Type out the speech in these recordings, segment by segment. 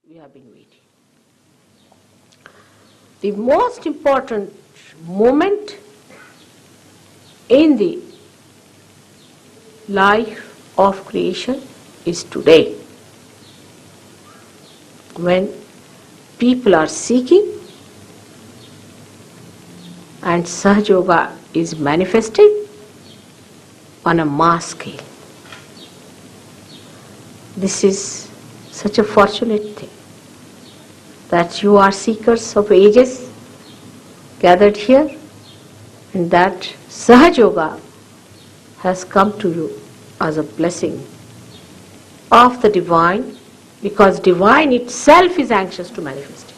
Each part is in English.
we have been waiting. The most important moment in the life of creation is today, when people are seeking and Sahaja Yoga is manifesting on a mass scale. This is such a fortunate thing that you are seekers of ages gathered here, and that Sahaja Yoga has come to you as a blessing of the divine, because divine itself is anxious to manifest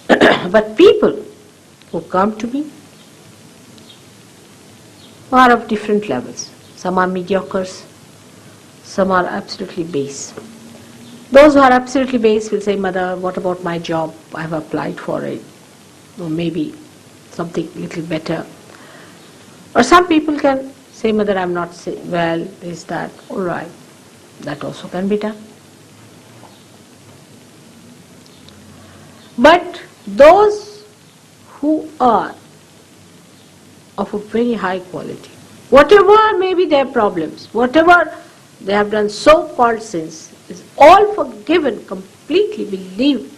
it. But people who come to me are of different levels. Some are mediocres, some are absolutely base. Those who are absolutely base will say, Mother, what about my job? I have applied for it. Or maybe something little better. Or some people can say, Mother, I am not well, this, that. All right, that also can be done. But those who are of a very high quality, whatever may be their problems, whatever they have done so-called sins, is all forgiven completely. Believe,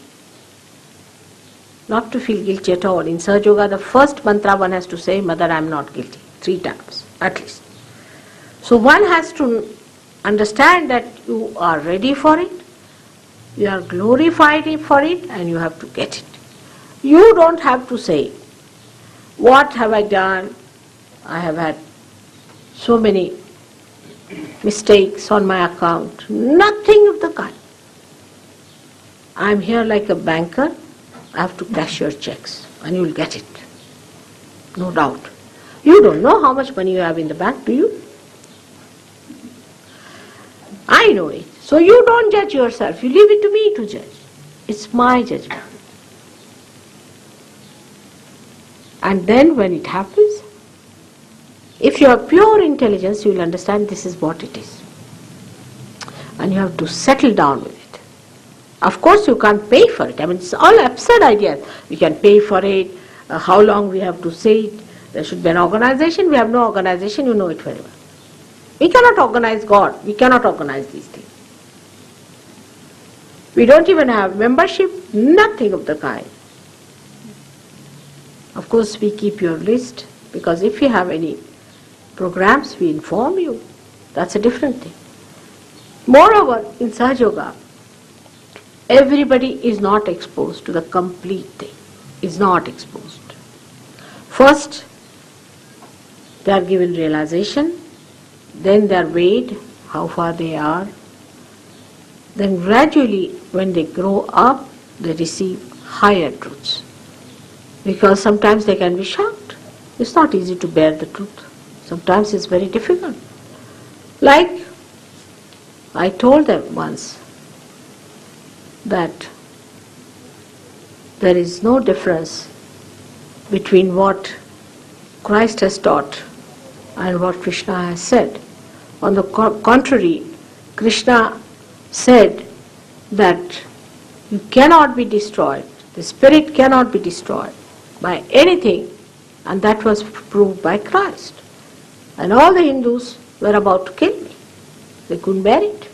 not to feel guilty at all. In Sahaja Yoga, the first mantra one has to say, Mother, I am not guilty, 3 times at least. So one has to understand that you are ready for it, you are glorified for it, and you have to get it. You don't have to say, what have I done? I have had so many mistakes on my account. Nothing of the kind. I am here like a banker. I have to cash your checks and you will get it. No doubt. You don't know how much money you have in the bank, do you? I know it. So you don't judge yourself. You leave it to me to judge. It's my judgment. And then when it happens, if you have pure intelligence, you will understand this is what it is. And you have to settle down with it. Of course, you can't pay for it. I mean, it's all absurd ideas. We can pay for it, how long we have to say it. There should be an organization. We have no organization, you know it very well. We cannot organize God. We cannot organize these things. We don't even have membership, nothing of the kind. Of course, we keep your list, because if you have any programs, we inform you. That's a different thing. Moreover, in Sahaja Yoga, everybody is not exposed to the complete thing. Is not exposed. First, they are given realization, then they are weighed, how far they are. Then gradually, when they grow up, they receive higher truths. Because sometimes they can be shocked. It's not easy to bear the truth. Sometimes it's very difficult. Like I told them once that there is no difference between what Christ has taught and what Krishna has said. On the contrary, Krishna said that you cannot be destroyed. The spirit cannot be destroyed by anything, and that was proved by Christ. And all the Hindus were about to kill me. They couldn't bear it.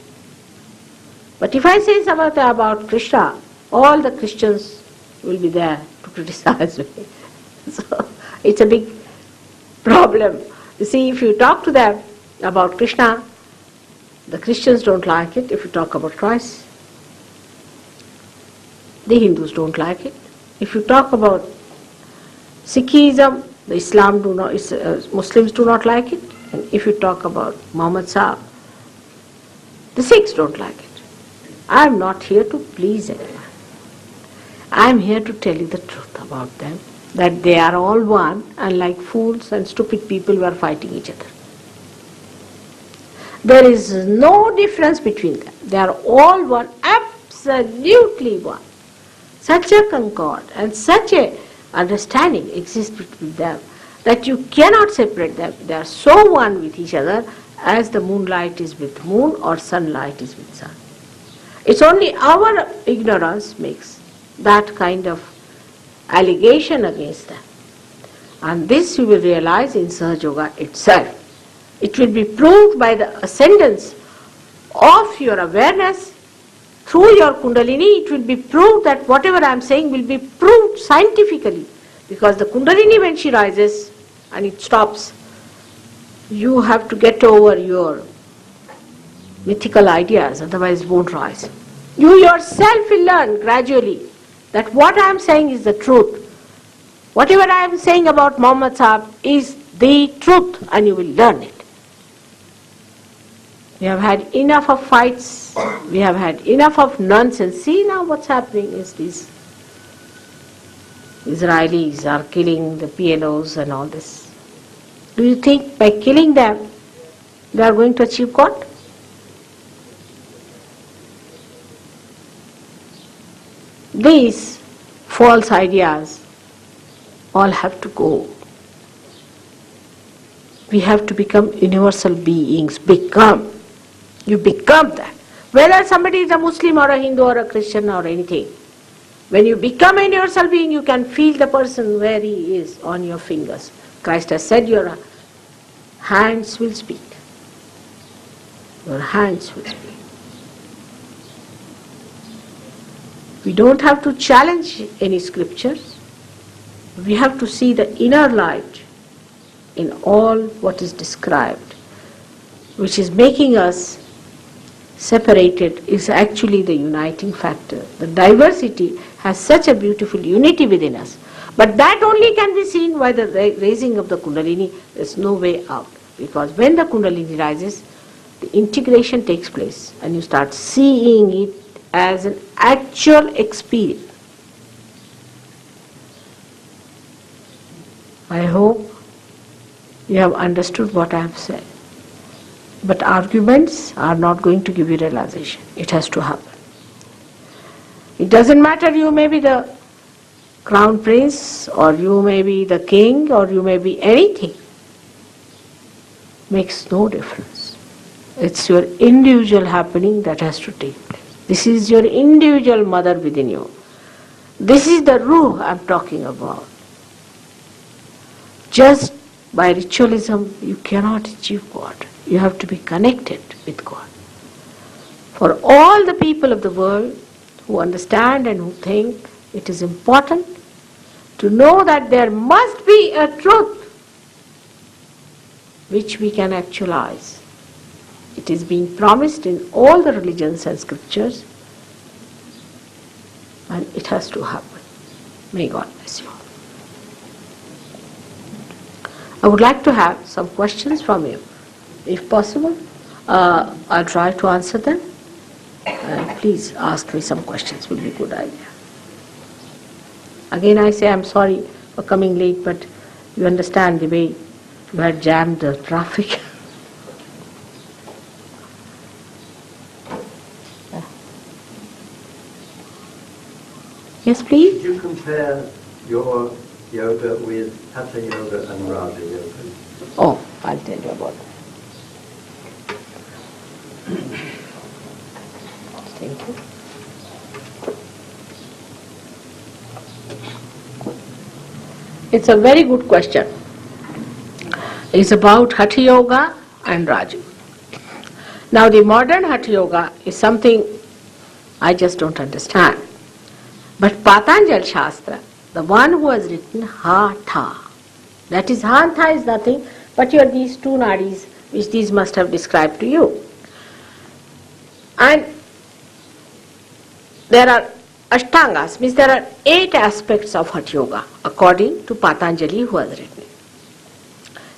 But if I say something about Krishna, all the Christians will be there to criticize me. So it's a big problem. You see, if you talk to them about Krishna, the Christians don't like it. If you talk about Christ, the Hindus don't like it. If you talk about Sikhism, the Muslims do not like it. And if you talk about Muhammad Sahib, the Sikhs don't like it. I am not here to please anyone. I am here to tell you the truth about them, that they are all one, and like fools and stupid people who are fighting each other. There is no difference between them. They are all one, absolutely one. Such a concord and such a understanding exists between them that you cannot separate them. They are so one with each other as the moonlight is with moon or sunlight is with sun. It's only our ignorance makes that kind of allegation against them. And this you will realize in Sahaja Yoga itself. It will be proved by the ascendance of your awareness through your Kundalini. It will be proved that whatever I am saying will be proved scientifically. Because the Kundalini, when she rises and it stops, you have to get over your mythical ideas, otherwise it won't rise. You yourself will learn gradually that what I am saying is the truth. Whatever I am saying about Muhammad Sahib is the truth, and you will learn it. We have had enough of fights, we have had enough of nonsense. See now what's happening is these Israelis are killing the PLOs and all this. Do you think by killing them they are going to achieve God? These false ideas all have to go. We have to become universal beings. You become that. Whether somebody is a Muslim or a Hindu or a Christian or anything, when you become a universal being, you can feel the person where he is on your fingers. Christ has said your hands will speak. Your hands will speak. We don't have to challenge any scriptures. We have to see the inner light in all what is described, which is making us separated, is actually the uniting factor. The diversity has such a beautiful unity within us. But that only can be seen by the raising of the Kundalini. There's no way out. Because when the Kundalini rises, the integration takes place and you start seeing it as an actual experience. I hope you have understood what I have said. But arguments are not going to give you realization. It has to happen. It doesn't matter, you may be the crown prince, or you may be the king, or you may be anything. Makes no difference. It's your individual happening that has to take place. This is your individual mother within you. This is the Ruh I'm talking about. Just by ritualism, you cannot achieve God. You have to be connected with God. For all the people of the world who understand and who think, it is important to know that there must be a truth which we can actualize. It is being promised in all the religions and scriptures, and it has to happen. May God bless you all. I would like to have some questions from you. If possible, I'll try to answer them. Please ask me some questions, it will be a good idea. Again I say I'm sorry for coming late, but you understand the way you had jammed the traffic. Yes, please? Could you compare your yoga with Hatha Yoga and Raja Yoga? Oh, I'll tell you about that. Thank you. It's a very good question. It's about Hatha Yoga and Raja. Now the modern Hatha Yoga is something I just don't understand. But Patanjali Shastra, the one who has written Hatha, that is Hatha is nothing but your these two nadis which these must have described to you. And there are Ashtangas, means there are 8 aspects of Hatha Yoga according to Patanjali who has written it.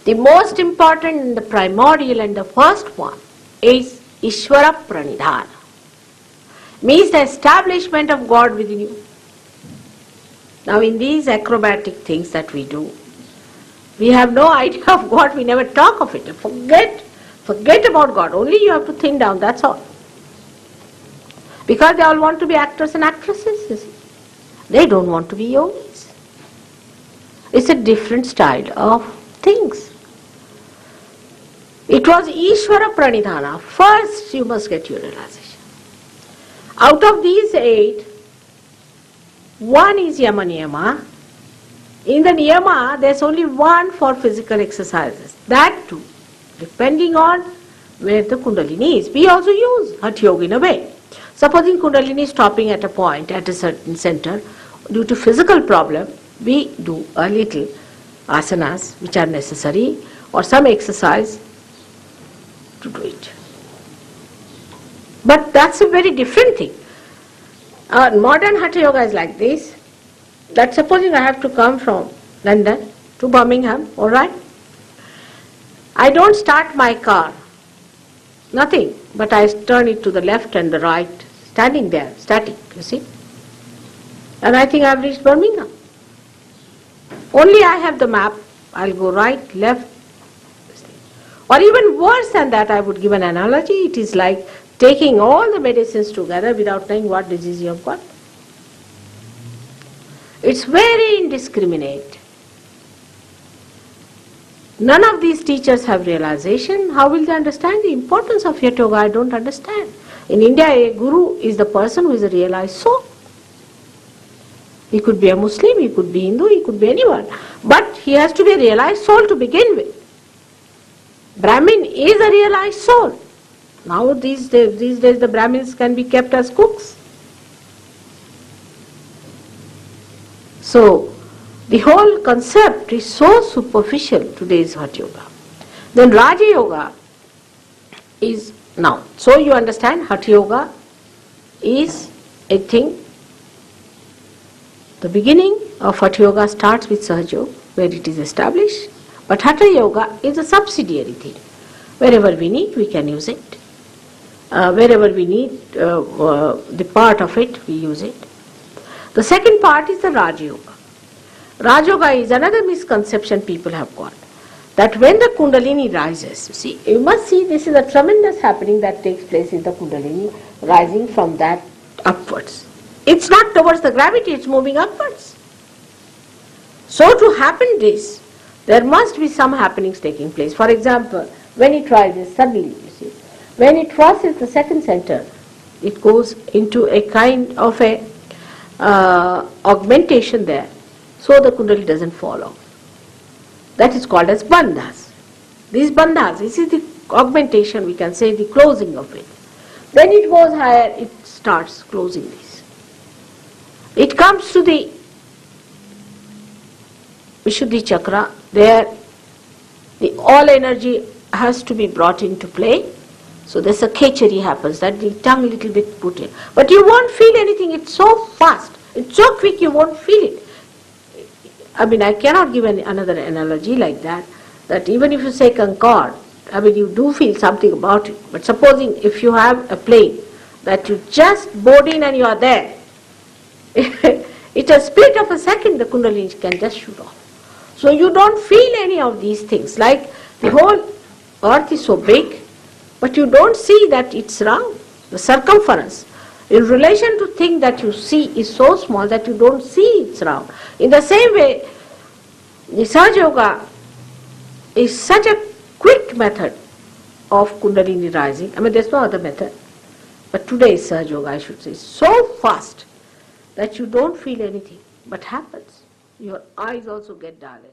The most important and the primordial and the first one is Ishvara Pranidhana, means the establishment of God within you. Now in these acrobatic things that we do, we have no idea of God, we never talk of it. Forget about God, only you have to thin down, that's all. Because they all want to be actors and actresses, you see. They don't want to be yogis. It's a different style of things. It was Ishvara Pranidhana. First you must get your realization. Out of these 8, one is Yama Niyama. In the Niyama, there's only one for physical exercises. That too, depending on where the Kundalini is. We also use Hatha Yoga in a way. Supposing Kundalini is stopping at a point, at a certain center, due to physical problem, we do a little asanas which are necessary or some exercise to do it. But that's a very different thing. Modern Hatha Yoga is like this, that supposing I have to come from London to Birmingham, alright? I don't start my car, nothing, but I turn it to the left and the right, standing there, static, you see. And I think I've reached Birmingham. Only I have the map, I'll go right, left. Or even worse than that, I would give an analogy. It is like taking all the medicines together without knowing what disease you have got. It's very indiscriminate. None of these teachers have realization. How will they understand the importance of Hatha Yoga? I don't understand. In India, a guru is the person who is a realized soul. He could be a Muslim, he could be Hindu, he could be anyone. But he has to be a realized soul to begin with. Brahmin is a realized soul. Now these days the Brahmins can be kept as cooks. So the whole concept is so superficial, today's Hatha Yoga. Then Raja Yoga is now. So you understand, Hatha Yoga is a thing. The beginning of Hatha Yoga starts with Sahaja, where it is established. But Hatha Yoga is a subsidiary thing. Wherever we need, we can use it. Wherever we need the part of it, we use it. The second part is the Raja Yoga. Raja Yoga is another misconception people have got. That when the Kundalini rises, you must see this is a tremendous happening that takes place in the Kundalini, rising from that upwards. It's not towards the gravity, it's moving upwards. So to happen this, there must be some happenings taking place. For example, when it rises suddenly, you see, when it crosses the second center, it goes into a kind of a augmentation there, so the Kundalini doesn't fall off. That is called as bandhas. These bandhas, this is the augmentation, we can say the closing of it. Then it goes higher, it starts closing this. It comes to the Vishuddhi Chakra, there the all energy has to be brought into play. So there's a kechari happens, that the tongue little bit put in. But you won't feel anything, it's so fast, it's so quick you won't feel it. I mean, I cannot give another analogy like that, that even if you say concord, I mean, you do feel something about it. But supposing if you have a plane that you just board in and you are there, it's a split of a second, the Kundalini can just shoot off. So you don't feel any of these things. Like the whole earth is so big, but you don't see that it's round. The circumference, in relation to thing that you see, is so small that you don't see it's round. In the same way, the Sahaja Yoga is such a quick method of Kundalini rising. I mean, there's no other method. But today's Sahaja Yoga, I should say, is so fast that you don't feel anything, but happens. Your eyes also get dilated.